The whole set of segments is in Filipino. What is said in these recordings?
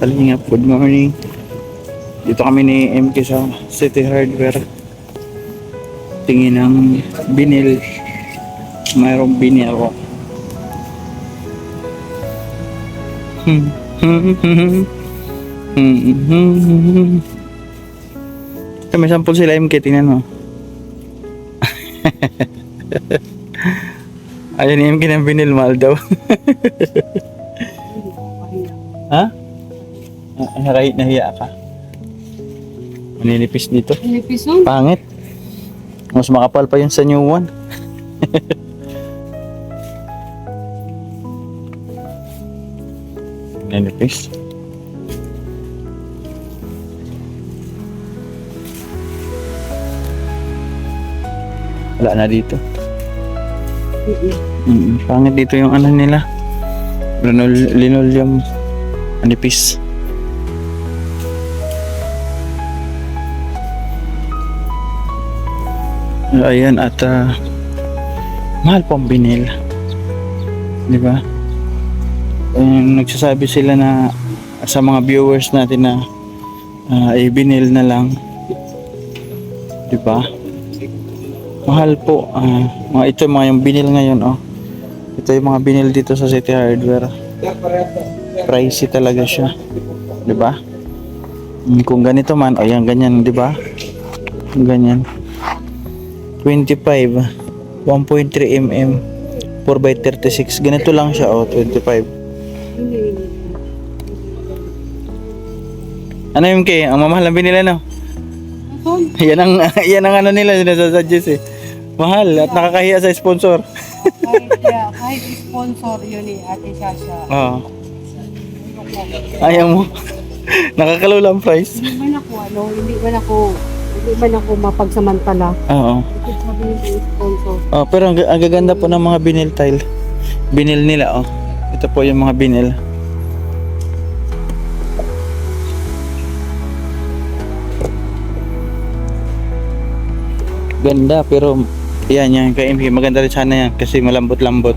Kalingap, good morning. Dito kami ni MK sa City Hardware. Tingin ng binil. Mayroong binil ako. Ito may sample sila MK, tingnan mo. Ayun ni MK ng binil, mahal daw. Ha? Nahiya ka? Maninipis dito. Manipis nun? Pangit. Mas makapal pa yun sa new one. Maninipis. Wala na dito. Pangit dito yung ano nila. Linoleum. Manipis. Ayan, at mahal pong binil, di ba? Nagsasabi sila na sa mga viewers natin na i-binil na lang, di ba? Mahal po. Ito mga yung binil ngayon, oh. Ito yung mga binil dito sa City Hardware. Pricey talaga siya, di ba? Kung ganito man, ayan ganyan, di ba? Ganyan. 25, 1.3 mm, 4x36. Ganito lang siya, oh, 25. Ano yung kay? Ang mamahal ang binila, no? Yan ang ano nila, sinasasuggest eh. Mahal at nakakahiya sa sponsor. kahit sponsor yun eh, Ate Sasha. Oo. Ayaw mo. Nakakalula ang price. Hindi man ako mapagsamantala. Oo. Ito sabihin ko sponsor. Oh, pero ang gaganda po ng mga vinyl tile. Vinyl nila, oh. Ito po yung mga vinyl. Ganda, pero yan kay MK. Maganda rin sana yan kasi malambot-lambot.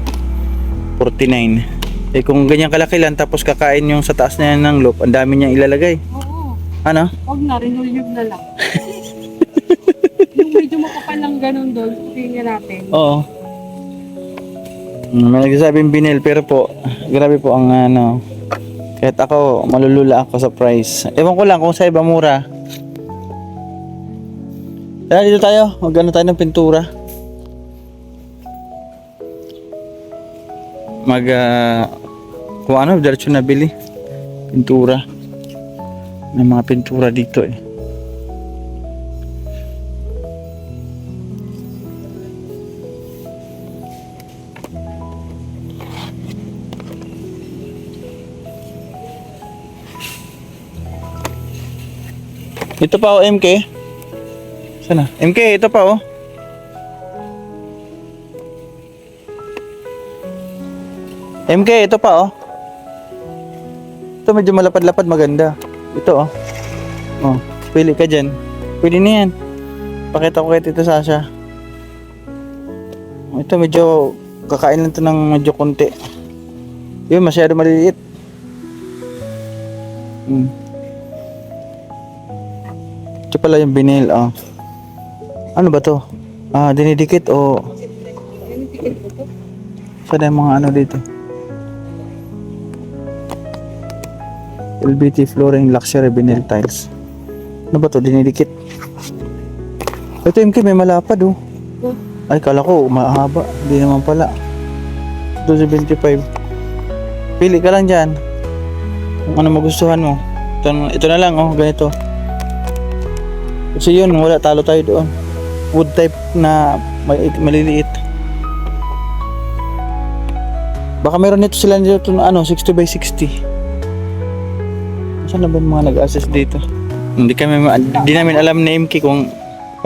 49. Eh kung ganyan kalaki lang tapos kakain yung sa taas na yan ng loop, ang dami niyang ilalagay. Oo. Ano? Huwag na, rinulyob na lang. Yung medyo makapal lang ganun doon, tingnan natin. Oo. May nagsasabing binil pero po, grabe po ang ano. Kahit ako, malulula ako sa price. Ewan ko lang kung sa iba mura. Tara dito tayo, mag-ano tayo ng pintura. Kung ano, diretso na bili. Pintura. May mga pintura dito eh. Ito pa, oh, MK. Sana? MK, ito pa, oh. MK, ito pa, oh. Ito medyo malapad-lapad, maganda. Ito, oh. Oh, pili ka dyan. Pwede na yan. Pakita ko kay Tito Sasha. Ito medyo kakain lang ito ng medyo konti. Yun, masyado maliliit. Ito pala yung vinyl, oh. Ano ba to? Dinidikit o... Saan yung mga ano dito? LBT Flooring Luxury Vinyl Tiles. Ano ba to? Dinidikit. Ito MK, may malapad, oh. Ay, kala ko mahaba. Hindi naman pala. 275. Pili ka lang dyan. Kung ano magustuhan mo. Ito na lang, oh. Ganito. Kasi yun, wala, talo tayo doon. Wood type na maliliit. Baka meron nito sila dito ano, 60 by 60. Saan na ba yung mga nag-assess dito? Hindi namin alam ni MK kung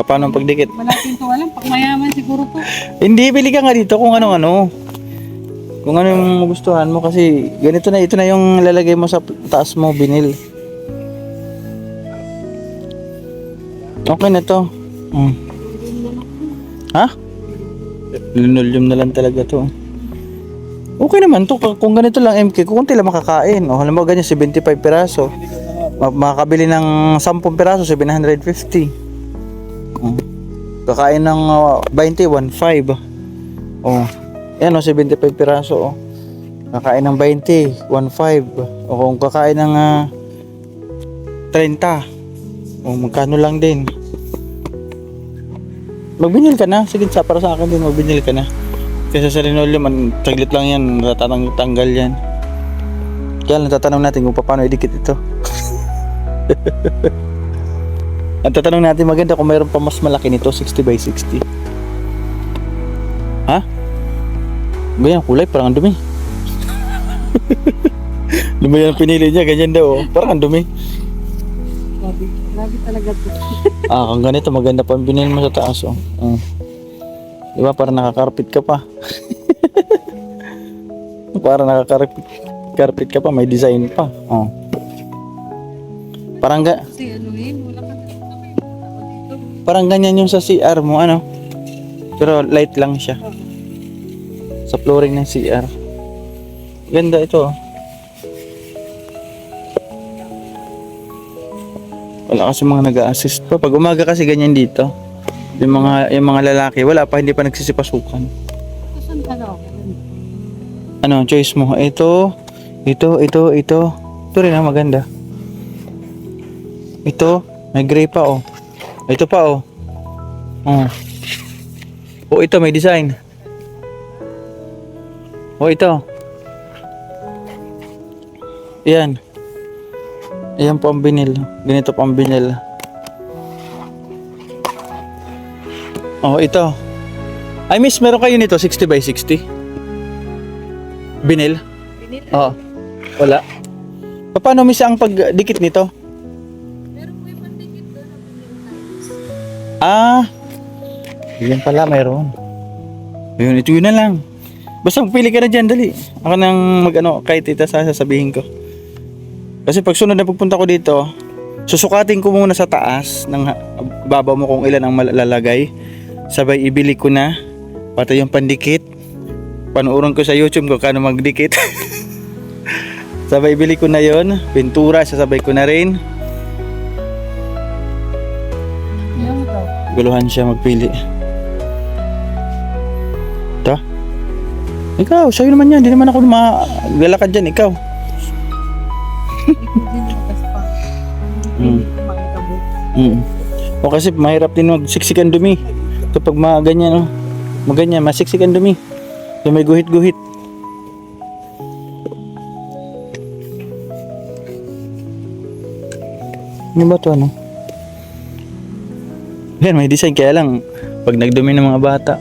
paano ang pagdikit. Wala pinto, alam. Pag mayaman siguro to. Hindi, bili ka nga dito kung ano-ano. Kung ano yung magustuhan mo kasi ganito na, ito na yung lalagay mo sa taas mo, vinyl. Okay na to. Ha? Linoleum na lang talaga to. Okay naman to. Kung ganito lang MK, kung konti lang makakain. O halimbawa ganyan, 75 piraso. Makakabili ng 10 piraso, 750. Kakain ng 20, 1.5. Oh. Yan o, 75 piraso. Oh. Kakain ng 20, 1.5. O kung kakain ng 30. O magkano lang din. Magbinil ka na. Sige, para sa akin din, magbinil ka na. Kasi sa linoleum, taglit lang yan, tanggal yan. Kaya lang tatanong natin kung paano idikit ito. At tatanong natin maganda kung mayroon pa mas malaki nito, 60 by 60. Ha? Ganyan, kulay, parang ang dumi. Dumi yan pinili niya, ganyan daw. Oh. Parang ang dumi. Grabe talaga to. Kung ganito, maganda pa ang binili mo sa taas. Oh. Diba, parang nakakarpit ka pa. Parang nakakarpit ka pa, may design pa. Oh. Parang Kasi ano wala ka dito. parang ganyan yung sa CR mo, ano? Pero light lang siya. Sa flooring ng CR. Ganda ito. Oh. Wala kasi mga nag-a-assist pa. Pag umaga kasi ganyan dito. Yung mga lalaki, wala pa, hindi pa nagsisipasukan. Saan ka daw? Ano, choice mo? Ito. Ito rin maganda. Ito, may gray pa oh. Ito pa oh. Oh, ito may design. Oh, ito. Yan. Ayan po ang binil. Ganito po ang binil. Oh, ito. Ay, miss, meron kayo nito 60 by 60? Binil? Binil? Oo. Wala. Paano miss ang pagdikit nito? Meron po yung pandikit doon na binil. Yan pala, mayroon. Ayun, ito yun na lang. Basta magpili ka na dyan, dali. Ako nang kahit Tita Sasha sabihin ko. Kasi pag sunod na pagpunta ko dito, susukatin ko muna sa taas ng babaw mo kung ilan ang malalagay. Sabay ibili ko na pati yung pandikit. Panuuran ko sa YouTube kung kano magdikit. Sabay ibili ko na yon. Pintura, sasabay ko na rin. Yan daw. Guluhan siya magpili. Ito. Ikaw, sa'yo naman yan. Hindi naman ako maglalakad dyan. Ikaw. Hindi din nagas pa. Hindi makikabo. O kasi mahirap din magsiksikan dumi. Kapag ganyan, maganyan, masiksikan dumi. So may guhit-guhit. Ano ba ito, ano? Yan, may design. Kaya lang, pag nagdumi ng mga bata.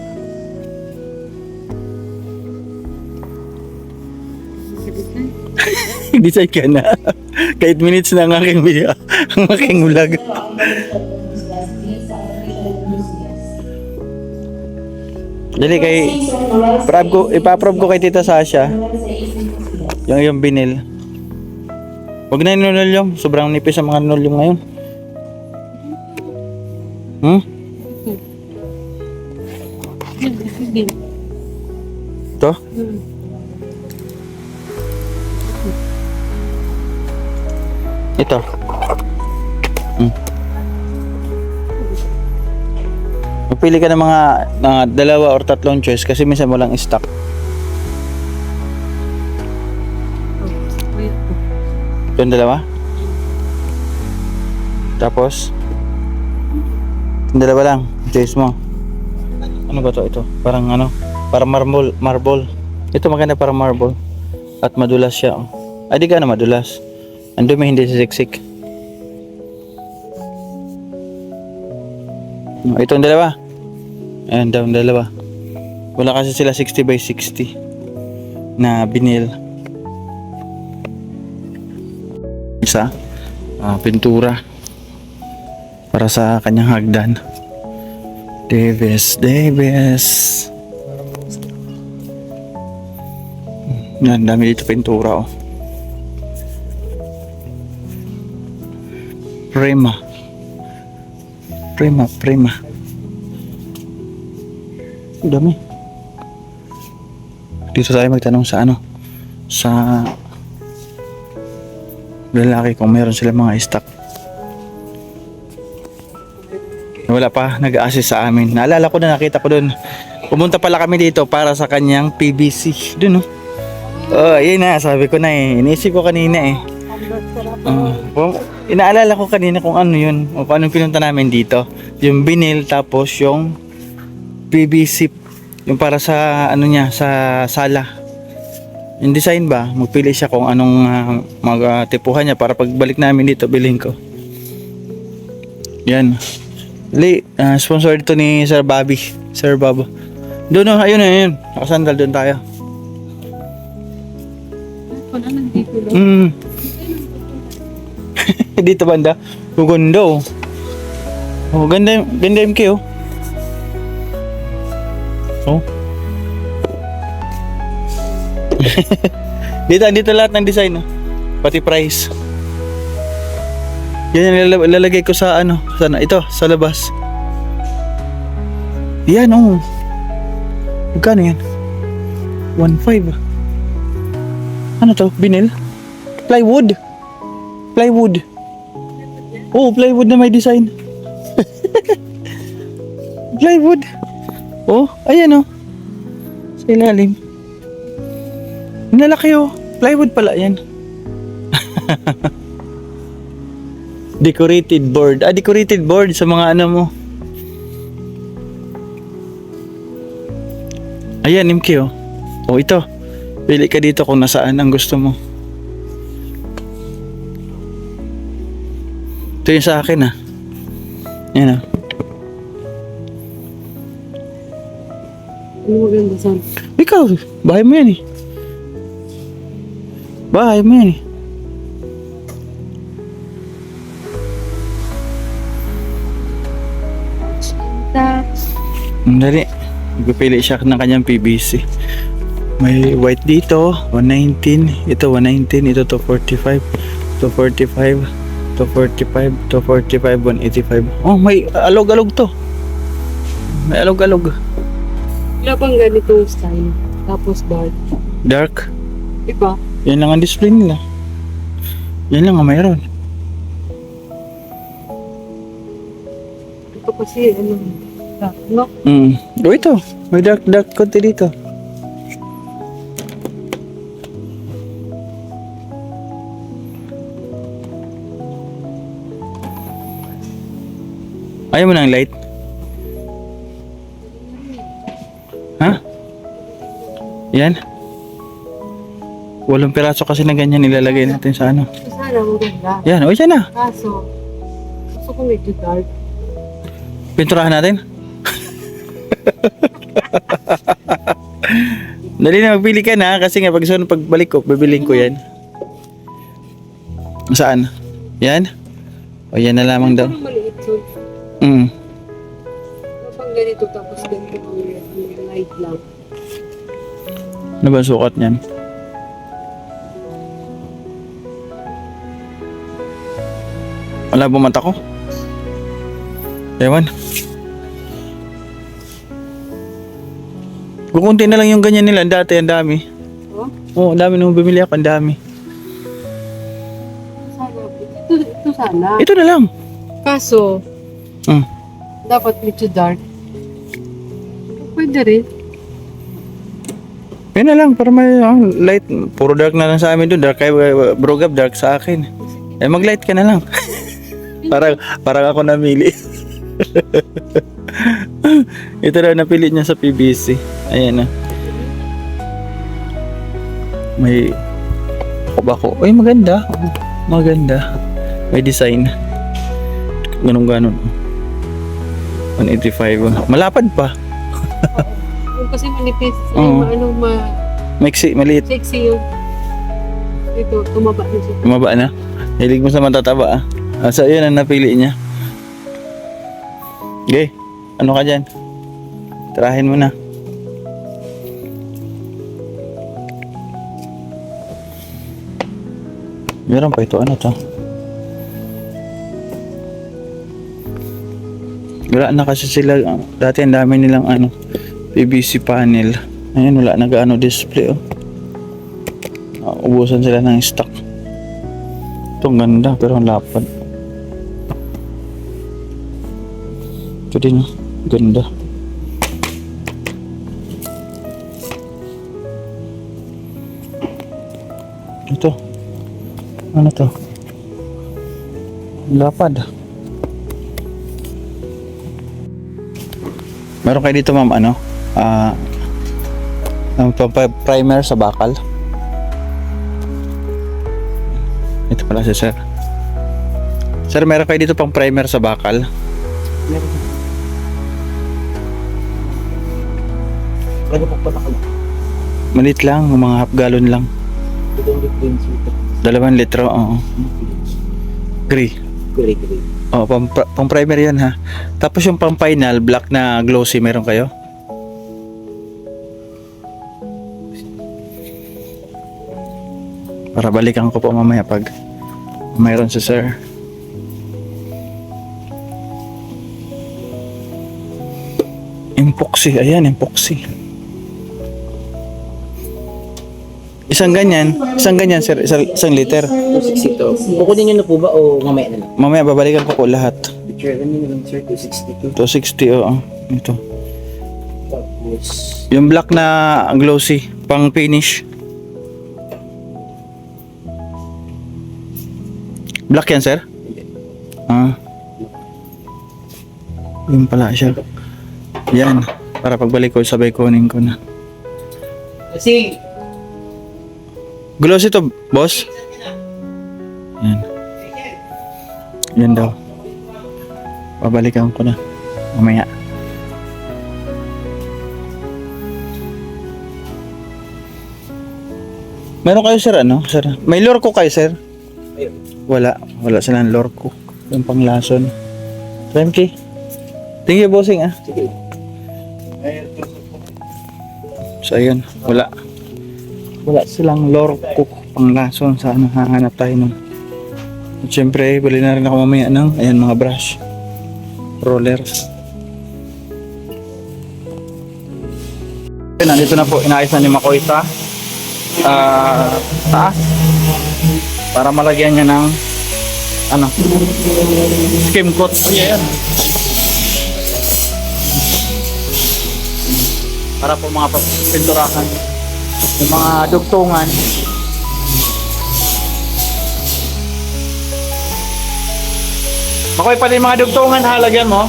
Design ka na. Kahit minutes na ang aking video, ang aking vlog. Dali kay ipa-approve ko kay Tita Sasha yung binil. Wag na yung linoleum, sobrang nipis ang mga linoleum ngayon. Sige. Ito? Ito. Magpili ka ng mga dalawa or tatlong choice kasi minsan walang stock. Ito yung dalawa? Tapos? Yung dalawa lang. Choice mo. Ano ba to? Ito. Parang parang marble. Ito maganda parang marble. At madulas siya. Ay di ka na madulas. Ang dumi hindi sisiksik. Ito ang dalawa. Ayan daw ang dalawa. Wala kasi sila 60 by 60 na binil. Isa pintura para sa kanyang hagdan. Davis. Yan, dami dito pintura oh. Prima. Dami. Dito tayo magtanong sa ano, sa lalaki kung meron sila mga stock. Wala pa nag-a-assist sa amin. Naalala ko na, nakita ko doon. Pumunta pala kami dito para sa kanyang PVC. Doon, no? Oh, yun na. Sabi ko na eh. Iniisip ko kanina eh. Inaalala ko kanina kung ano yun. O paano pinunta namin dito. Yung vinyl tapos yung PVC. Yung para sa ano niya, sa sala. Yung design ba? Magpili siya kung anong magtipuhan niya para pagbalik namin dito, bilhin ko. Yan. Sponsor dito ni Sir Bobby. Sir Bob. Doon, no, ayun. Nakasandal doon tayo. Wala nandito lang. Dito banda. Ganda oh. Oh, ganda MK oh. Oh. dito lahat ng design oh. Pati price. Yan yung lalagay ko sa ano, sana ito, sa labas. Yan oh. Magkano yan? 1.5. Ano to? Vinyl? Plywood. Oh, plywood na may design. Plywood. Oh, ayan oh. Sa ilalim. Nalaki oh. Plywood pala yan. Decorated board. Decorated board sa mga ano mo. Ayan, MK oh. Oh, ito. Pili ka dito kung nasaan ang gusto mo. Ito yung sa akin ah. Yan ah. Ano maganda saan? Ikaw, bahay mo yan eh. Bahay mo yan eh. Dali. Magpipili siya ng kanyang PVC. May white dito, 119. Ito 119, ito 245, 245, 245, 245, 185. Oh, may alog-alog to. May alog-alog. Wala pang ganitong style. Tapos dark. Dark. Iba? Yan lang ang display nila. Yan lang ang mayroon. Ito kasi ano, dark, no? Oh, ito. May dark konti dito. Ayaw mo ng light? Ha? Yan? 8 piraso kasi na ganyan nilalagay natin sa ano. Sana maganda. Yan, o yan na. Kaso, gusto ko medyo dark. Pinturahan natin. Dali na, magpili ka na kasi nga pagbalik ko, bibilin ko yan. Saan? Yan? O yan na lamang daw. Ano maliit so? Pang ganito tapos ganito ang light lang. Ano ba sukat niyan? Wala bumata ko? Ewan. Kukunti na lang yung ganyan nila. Dati ang dami. Oh? Oo, ang dami nung bumili ako. Ang dami. Sana. Ito sana. Ito na lang. Kaso, dapat medyo dark. Pwede rin. Yan na lang. Para may light. Puro dark na lang sa amin doon. Dark kay Brogab. Dark sa akin. Eh mag-light ka na lang. Parang ako namili. Ito na napili niya sa PVC. Ayan na. May bako. Uy, maganda. Maganda. May design. Ganun. 185. Malapad pa. Yung kasi manipis. Oo. Maiksi, maliit. Sexy yung. Ito, tumaba na siya. Tumaba na. Hilig mo sa matataba ah. So yun ang napili niya. Okay. Ano ka dyan? Tirahin mo na. Meron pa ito. Ano to? Wala na kasi sila. Dati ang dami nilang PVC panel. Ayan, wala nag-ano display, oh. Ubusan sila ng stock. Ito, ang ganda, pero ang lapad. Ito din, oh. Ganda. Ito. Ano to? Lapad. Meron kayo dito, ma'am, ano? Ang primer sa bakal. Ito pala si sir. Sir, meron kayo dito pang primer sa bakal? Ano po patakal? Malit lang, mga half gallon lang. 2 litro, oo. Gray. Gray. Oo, pang primer yan ha. Tapos yung pang final, black na glossy, meron kayo? Para balikan ko po mamaya pag mayroon si sir. Epoxy, ayan, epoxy. Isang ganyan sir, isang liter. 260 to. Kukunin nyo na po ba o mamaya na lang? Mamaya babalikan ko po lahat. Picture nyo lang sir, 262. 260, oo. Ito. Tapos, Yung black na glossy, pang finish. Black yan, sir? Ah. Yun pala siya. Yan. Para pagbalik ko, sabay kunin ko na. kasi, Glossy to, boss? Yan. Yan daw. Babalikan ko na. Mamaya. Meron kayo, sir, ano? Sir, may lure ko kayo, sir? ayun. Wala silang lorko. Yung panglason. Thank you. Thank you, bossing, ah. Sige. So, ayun. Wala silang lorko panglason. Sana hahanap tayo nun. At syempre, bali na rin ako mamaya ng, ayan, mga brush. Rollers. Nandito na po, inaayos na ni Makoy sa taas. Para malagyan niya ng ano, skim coat. Oh, yeah, yan. Para po mga pinturahan, yung mga dugtungan. Makoy, pala yung mga dugtungan, halagyan mo.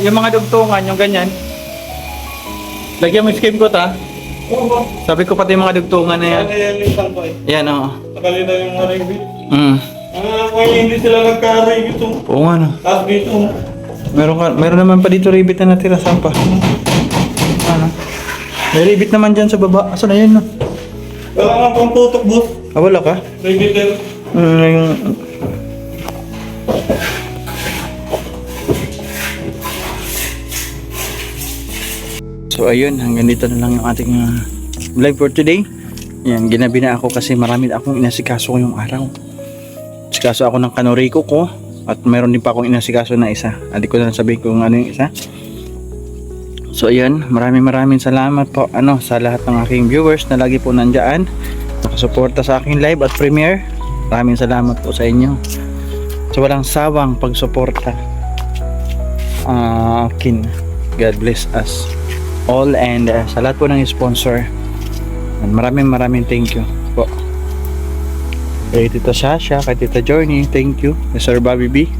Yung mga dugtungan, yung ganyan. Lagyan mo yung skim coat, ha. Sabi ko pati yung mga dugtungan na yan. Yan, oo. Nakalina yung mga ribbit. Ngayon hindi sila nagka-ribbit ito. Oo nga, no. Tapos dito. Meron naman pa dito ribbit na natira. Saan pa? Ano? May ribbit naman dyan sa baba. Asan na yun, no? Wala nga pang tutok, boss. Ah, wala ka? Ribbit. Yung... So ayun, hanggang dito na lang yung ating vlog for today. Yan, ginabi na ako kasi marami akong inasikaso ngayong araw. Sikaso ako ng kanoriko ko at meron din pa akong inasikaso na isa. Hindi ko na sabihin kung ano yung isa. So ayun, maraming salamat po sa lahat ng aking viewers na lagi po nandiyan, nakasuporta sa aking live at premiere. Maraming salamat po sa inyo. So walang sawang pagsuporta. God bless us all and sa lahat po ng sponsor. Maraming thank you po. Kay Tita Sasha, kay Tita Journey, thank you. Kay Sir Bobby B,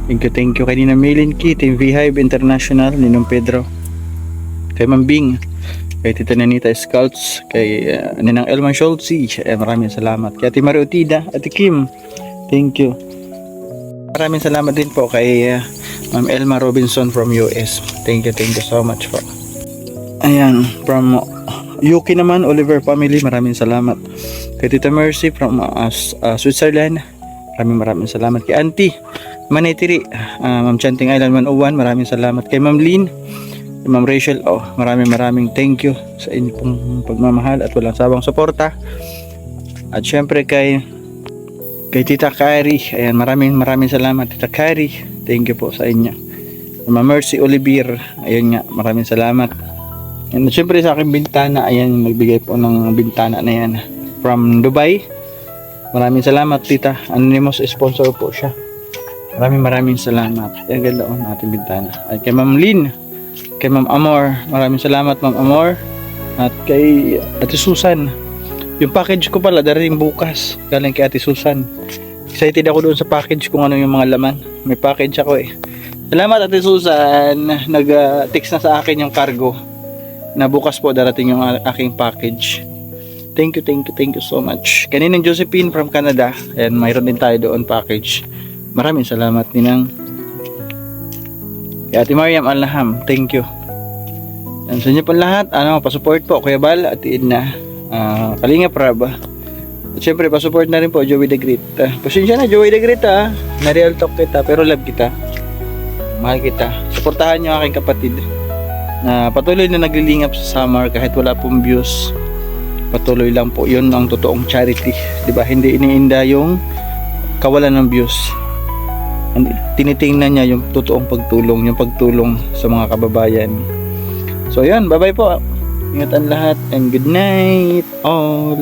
thank you. Kay Nina Milin Ki, Team V-Hive International, Ninong Pedro, kay Mambing, kay Tita Nanita Scouts, kay Ninang Elman Schultzy, maraming salamat. Kay Ate Mario Tida, Ate Kim, thank you. Maraming salamat din po kay Ma'am Elma Robinson from US. Thank you so much po. Ayan, from UK naman, Oliver family, maraming salamat. Kay Tita Mercy from Switzerland, maraming salamat. Kay Auntie Manetiri, Ma'am Chanting Island 101, maraming salamat. Kay Ma'am Lynn, kay Ma'am Rachel, maraming thank you sa inyong pagmamahal at walang sawang suporta. At syempre kay Tita Kari, ayan, maraming salamat Tita Kari, thank you po sa inyo. Ma'am Mercy Olivier, ayun nga, maraming salamat. And syempre sa aking bintana, ayan, nagbigay po ng bintana na yan from Dubai. Maraming salamat, tita. Anonymous sponsor po siya. Maraming salamat. Ang ganda ng ating bintana. At kay Ma'am Lynn, kay Ma'am Amor, maraming salamat Ma'am Amor. At kay Ate Susan. Yung package ko pala darating bukas. Galing kay Ate Susan. Excited ako doon sa package kung ano yung mga laman. May package ako eh. Salamat Ate Susan. Nag-text na sa akin yung cargo. Na bukas po darating yung aking package. Thank you so much. Kaninang Josephine from Canada. Ayan, mayroon din tayo doon package. Maraming salamat ninang. Kay Ate Mariam Alham, thank you. Yan, sa inyo po lahat, pasupport po, Kuya Bal at Edna, Kalinga Prab. At syempre, pasupport na rin po, Joey the Great. Pasensya na, Joey the Great na-real talk kita, pero love kita. Mahal kita. Suportahan nyo aking kapatid na patuloy na naglilingap sa summer kahit wala pong views. Patuloy lang po, yun ang totoong charity, di ba? Hindi iniinda yung kawalan ng views. Tinitingnan niya yung totoong pagtulong, yung pagtulong sa mga kababayan. So ayan, bye bye po, ingatan lahat and good night all.